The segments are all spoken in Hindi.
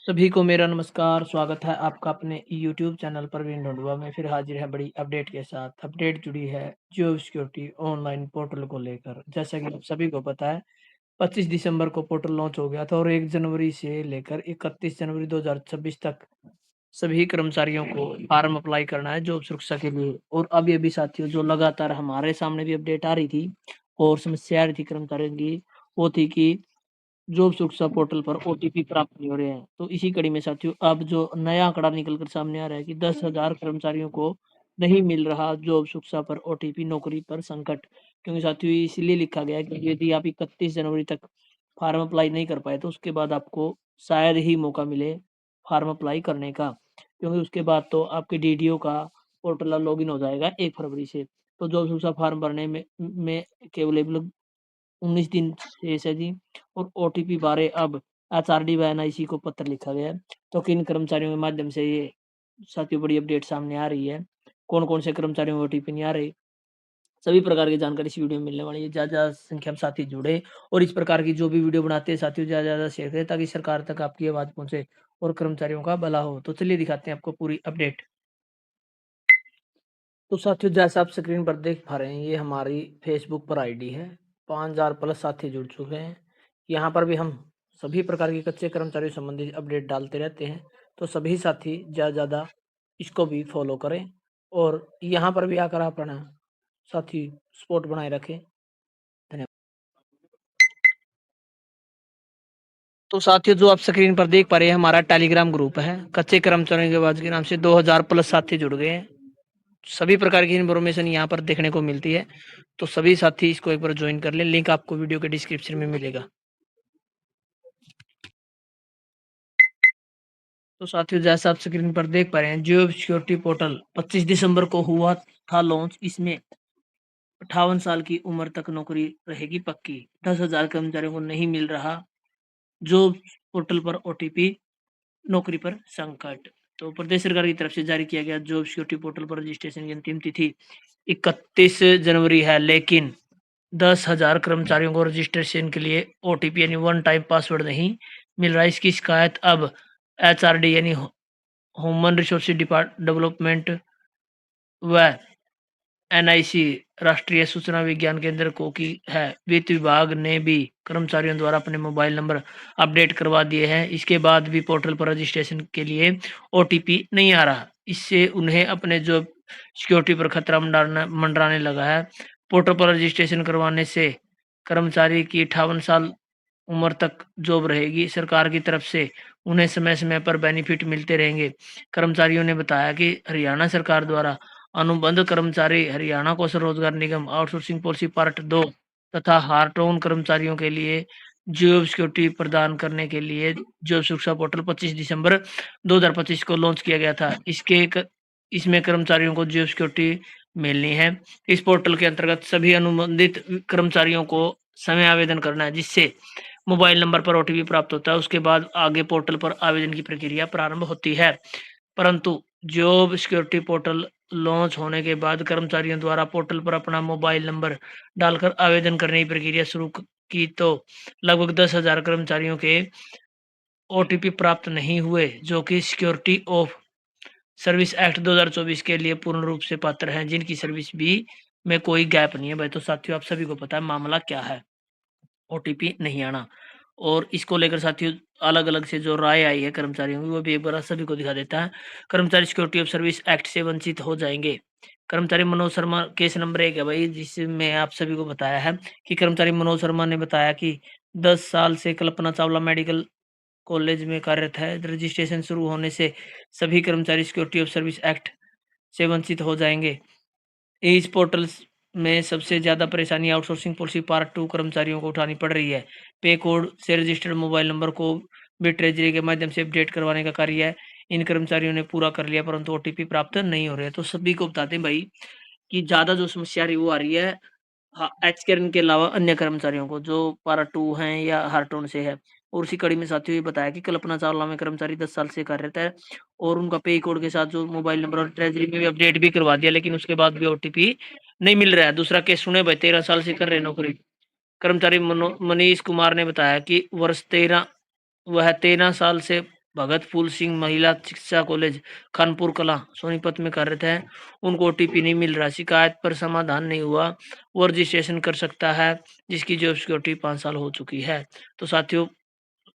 सभी को मेरा नमस्कार, स्वागत है आपका अपने यूट्यूब चैनल प्रवीण ढूंढुआ में फिर हाजिर है बड़ी अपडेट के साथ। अपडेट जुड़ी है जॉब सिक्योरिटी ऑनलाइन पोर्टल को लेकर। जैसा कि आप सभी को पता है 25 दिसंबर को पोर्टल लॉन्च हो गया था और 1 जनवरी से लेकर 31 जनवरी 2026 तक सभी कर्मचारियों को फॉर्म अप्लाई करना है जॉब सुरक्षा के लिए। और अभी-अभी साथियों जो लगातार हमारे सामने भी अपडेट आ रही थी और समस्या आ रही थी कर्मचारियों की, वो थी कि जॉब सुरक्षा पोर्टल पर ओटीपी प्राप्त नहीं हो रहे हैं। तो इसी कड़ी में साथियों अब जो नया आंकड़ा निकल कर सामने आ रहा है कि 10,000 कर्मचारियों को नहीं मिल रहा जॉब सुरक्षा पर ओटीपी, नौकरी पर संकट। क्योंकि साथियों ये इसलिए लिखा गया है कि यदि आप 31 जनवरी तक फॉर्म अप्लाई नहीं कर पाए तो उसके बाद आपको शायद ही मौका मिले फॉर्म अप्लाई करने का। क्योंकि उसके बाद तो आपके डीडीओ का पोर्टल लॉगिन हो जाएगा 1 फरवरी से। तो जॉब सुरक्षा फॉर्म भरने में केवल 19 दिन शेष है जी। और ओटीपी बारे अब एचआरडी व एनआईसी को पत्र लिखा गया है। तो किन कर्मचारियों के माध्यम से ये साथियों बड़ी अपडेट सामने आ रही है, कौन-कौन से कर्मचारियों को ओटीपी नहीं आ रही, सभी प्रकार की जानकारी इस वीडियो में मिलने वाली है। ज़्यादा संख्या में साथी जुड़े और इस प्रकार की जो भी वीडियो बनाते हैं साथियों ज़्यादा से ज़्यादा शेयर करें ताकि सरकार तक आपकी आवाज़ पहुँचे और कर्मचारियों का भला हो। तो चलिए दिखाते हैं आपको पूरी अपडेट। तो साथियों जैसा आप स्क्रीन पर देख पा रहे हैं ये हमारी फेसबुक पर आईडी है। 5000 प्लस साथी जुड़ चुके हैं। यहाँ पर भी हम सभी प्रकार के कच्चे कर्मचारियों से संबंधित अपडेट डालते रहते हैं। तो सभी साथी ज़्यादा से ज़्यादा इसको भी फॉलो करें और यहाँ पर भी आकर अपना साथी सपोर्ट बनाए रखें। धन्यवाद। तो साथियों जो आप स्क्रीन पर देख पा रहे हैं हमारा टेलीग्राम ग्रुप है। कच्चे कर्मचारियों की आवाज़ के नाम से 2000 प्लस साथी जुड़ गए हैं। सभी प्रकार की इन्फॉर्मेशन यहाँ पर देखने को मिलती है। तो सभी साथी इसको एक बार ज्वाइन कर लें। लिंक आपको वीडियो के डिस्क्रिप्शन में मिलेगा। तो साथियों जैसा आप स्क्रीन पर देख पा रहे हैं जॉब सिक्योरिटी पोर्टल 25 दिसंबर को हुआ था लॉन्च। इसमें 58 साल की उम्र तक नौकरी रहेगी पक्की। 10,000 कर्मचारियों को नहीं मिल रहा जॉब पोर्टल पर ओटीपी, नौकरी पर संकट। तो प्रदेश सरकार की तरफ से जारी किया गया जॉब सिक्योरिटी पोर्टल पर रजिस्ट्रेशन की अंतिम तिथि 31 जनवरी है, लेकिन 10,000 कर्मचारियों को रजिस्ट्रेशन के लिए ओटीपी यानी वन टाइम पासवर्ड नहीं मिल रहा है। इसकी शिकायत अब एचआरडी यानी ह्यूमन रिसोर्स डेवलपमेंट व एनआईसी राष्ट्रीय सूचना विज्ञान केंद्र को की है। वित्त विभाग ने भी कर्मचारियों द्वारा अपने मोबाइल नंबर अपडेट करवा दिए हैं। इसके बाद भी पोर्टल पर रजिस्ट्रेशन के लिए ओटीपी नहीं आ रहा। इससे उन्हें अपने जॉब सिक्योरिटी पर खतरा मंडराने लगा है। पोर्टल पर रजिस्ट्रेशन करवाने से कर्मचारी की 58 साल उम्र तक जॉब रहेगी। सरकार की तरफ से उन्हें समय-समय पर बेनिफिट मिलते रहेंगे। कर्मचारियों ने बताया कि हरियाणा सरकार द्वारा अनुबंध कर्मचारी हरियाणा कौशल रोजगार निगम आउटसोर्सिंग पॉलिसी पार्ट 2 तथा हार्टोन कर्मचारियों के लिए जॉब सिक्योरिटी प्रदान करने के लिए जॉब सुरक्षा पोर्टल 25 दिसंबर 2025 को लॉन्च किया गया था। इसमें कर्मचारियों को जॉब सिक्योरिटी मिलनी है। इस पोर्टल के अंतर्गत सभी अनुबंधित कर्मचारियों को समय आवेदन करना है, जिससे मोबाइल नंबर पर ओटीपी प्राप्त होता है। उसके बाद आगे पोर्टल पर आवेदन की प्रक्रिया प्रारंभ होती है। परंतु जॉब सिक्योरिटी पोर्टल लॉन्च होने के बाद कर्मचारियों द्वारा पोर्टल पर अपना मोबाइल नंबर डालकर आवेदन करने की प्रक्रिया शुरू की तो लगभग 10,000 कर्मचारियों के ओटीपी प्राप्त नहीं हुए, जो कि सिक्योरिटी ऑफ सर्विस एक्ट 2024 के लिए पूर्ण रूप से पात्र हैं, जिनकी सर्विस भी में कोई गैप नहीं है। भाई तो साथियों आप सभी को पता है मामला क्या है, ओटीपी नहीं आना। और इसको लेकर साथियों अलग-अलग से जो राय आई है कर्मचारियों की, वो भी एक बार सभी को दिखा देता है। कर्मचारी सिक्योरिटी ऑफ सर्विस एक्ट से वंचित हो जाएँगे। कर्मचारी मनोज शर्मा केस नंबर 1 है भाई, जिसमें आप सभी को बताया है कि कर्मचारी मनोज शर्मा ने बताया कि 10 साल से कल्पना चावला मेडिकल कॉलेज में कार्यरत है। रजिस्ट्रेशन शुरू होने से सभी कर्मचारी सिक्योरिटी ऑफ सर्विस एक्ट से वंचित हो जाएँगे। इस पोर्टल्स में सबसे ज़्यादा परेशानी आउटसोर्सिंग पॉलिसी पार्ट 2 कर्मचारियों को उठानी पड़ रही है। पे कोड से रजिस्टर्ड मोबाइल नंबर को भी ट्रेजरी के माध्यम से अपडेट करवाने का कार्य है। इन कर्मचारियों ने पूरा कर लिया परंतु ओटीपी प्राप्त नहीं हो रहे हैं। तो सभी को बता दें भाई कि ज़्यादा जो समस्या आ रही है वो आ रही है हाँ, एचकेएन के अलावा अन्य कर्मचारियों को जो पारा 2 हैं या हार्टोन से है। और उसी कड़ी में साथियों ये बताया कि कल्पना चावला में कर्मचारी 10 साल से कार्यरत है और उनका पे कोड के साथ जो मोबाइल नंबर और ट्रेजरी में भी अपडेट भी करवा दिया, लेकिन उसके बाद भी ओटीपी नहीं मिल रहा है। दूसरा केस सुने भाई, 13 साल से कर रहे हैं नौकरी। कर्मचारी मनीष कुमार ने बताया कि वह 13 साल से भगत फूल सिंह महिला शिक्षा कॉलेज खानपुर कला सोनीपत में कार्यरत है, उनको ओटीपी नहीं मिल रहा। शिकायत पर समाधान नहीं हुआ, वो रजिस्ट्रेशन कर सकता है जिसकी जॉब सिक्योरिटी 5 साल हो चुकी है। तो साथियों,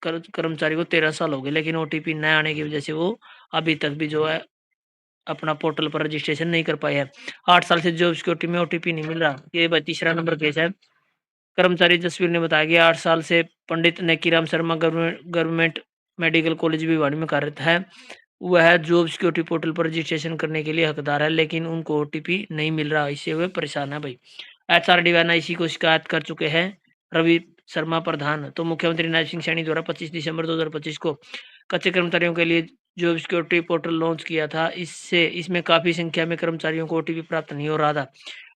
कर्मचारी को 13 साल हो गए, लेकिन ओटीपी न आने की वजह से वो अभी तक भी जो है अपना पोर्टल पर रजिस्ट्रेशन नहीं कर पाए हैं। 8 साल से जॉब सिक्योरिटी में ओटीपी नहीं मिल रहा। ये भाई तीसरा नंबर केस है। कर्मचारी जसवीर ने बताया कि 8 साल से Pandit Nekiram Sharma government medical college Bhiwadi में कार्यरत है। वह जॉब सिक्योरिटी पोर्टल पर रजिस्ट्रेशन करने के लिए हकदार है, लेकिन उनको ओटीपी नहीं मिल रहा। इससे वे परेशान है भाई। एचआरडी व एनआईसी को शिकायत कर चुके हैं रवि शर्मा प्रधान। तो मुख्यमंत्री नायब सिंह सैनी द्वारा 25 दिसंबर 2025 को कच्चे कर्मचारियों के लिए जॉब सिक्योरिटी पोर्टल लॉन्च किया था। इसमें काफी संख्या में कर्मचारियों को ओटीपी प्राप्त नहीं हो रहा था,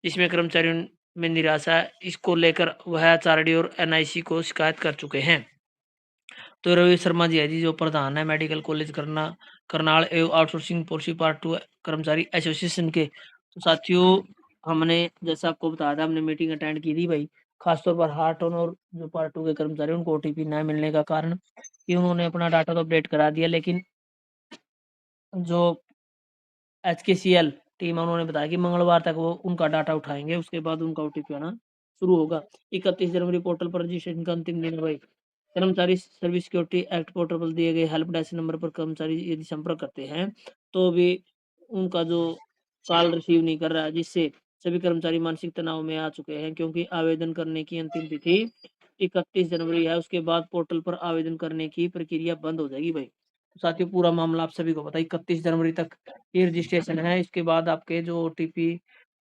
जिसमें कर्मचारियों में निराशा है। इसको लेकर वह एचआरडी और एनआईसी को शिकायत कर चुके हैं। तो रवि शर्मा जी है जी, जो प्रधान है मेडिकल कॉलेज करनाल एवं आउटसोर्सिंग पॉलिसी पार्ट 2 कर्मचारी एसोसिएशन के। तो साथियों, हमने जैसा आपको बताया था, हमने मीटिंग अटेंड की थी भाई। खासतौर पर हार्ट ऑन और जो पार्ट 2 के कर्मचारी, उनको ओटीपी न मिलने का कारण कि उन्होंने अपना डाटा तो अपडेट करा दिया, लेकिन जो एचकेसीएल टीम है, उन्होंने बताया कि मंगलवार तक वो उनका डाटा उठाएंगे, उसके बाद उनका ओटीपी आना शुरू होगा। 31 जनवरी पोर्टल पर रजिस्ट्रेशन का अंतिम दिन है भाई। कर्मचारी सर्विस सिक्योरिटी एक्ट पोर्टल पर दिए गए हेल्प डेस्क नंबर पर कर्मचारी यदि संपर्क करते हैं तो भी उनका जो कॉल रिसीव नहीं कर रहा है, जिससे सभी कर्मचारी मानसिक तनाव में आ चुके हैं, क्योंकि आवेदन करने की अंतिम तिथि 31 जनवरी है। उसके बाद पोर्टल पर आवेदन करने की प्रक्रिया बंद हो जाएगी भाई। तो साथियों, पूरा मामला आप सभी को पता है, 31 जनवरी तक ये रजिस्ट्रेशन है। इसके बाद आपके जो ओटीपी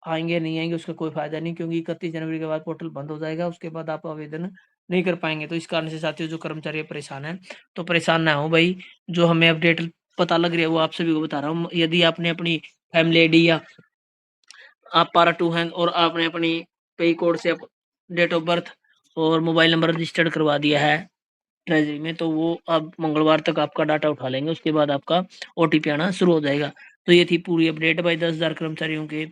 आएंगे नहीं आएंगे उसका कोई फायदा नहीं, क्योंकि 31 जनवरी के बाद पोर्टल बंद हो जाएगा। उसके बाद आप आवेदन नहीं कर पाएंगे। तो इस कारण से साथियों, जो कर्मचारी परेशान है, तो परेशान ना हो भाई। जो हमें अपडेट पता लग रही है वो आप सभी को बता रहा हूँ। यदि आपने अपनी फैमिली आईडी या आप पारा टू हैं और आपने अपनी पे कोड से डेट ऑफ बर्थ और मोबाइल नंबर रजिस्टर्ड करवा दिया है ट्रेजरी में, तो वो अब मंगलवार तक आपका डाटा उठा लेंगे। उसके बाद आपका ओटीपी आना शुरू हो जाएगा। तो ये थी पूरी अपडेट भाई। 10,000 कर्मचारियों के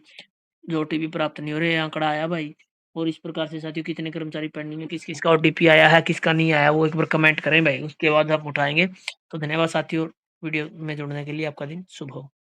जो ओटीपी प्राप्त नहीं हो रहे, आंकड़ा आया भाई। और इस प्रकार से साथियों, कितने कर्मचारी पेंडिंग है, किस किस का ओटीपी आया है, किसका नहीं आया, वो एक बार कमेंट करें भाई, उसके बाद हम उठाएंगे। तो धन्यवाद साथियों, वीडियो में जुड़ने के लिए। आपका दिन शुभ हो।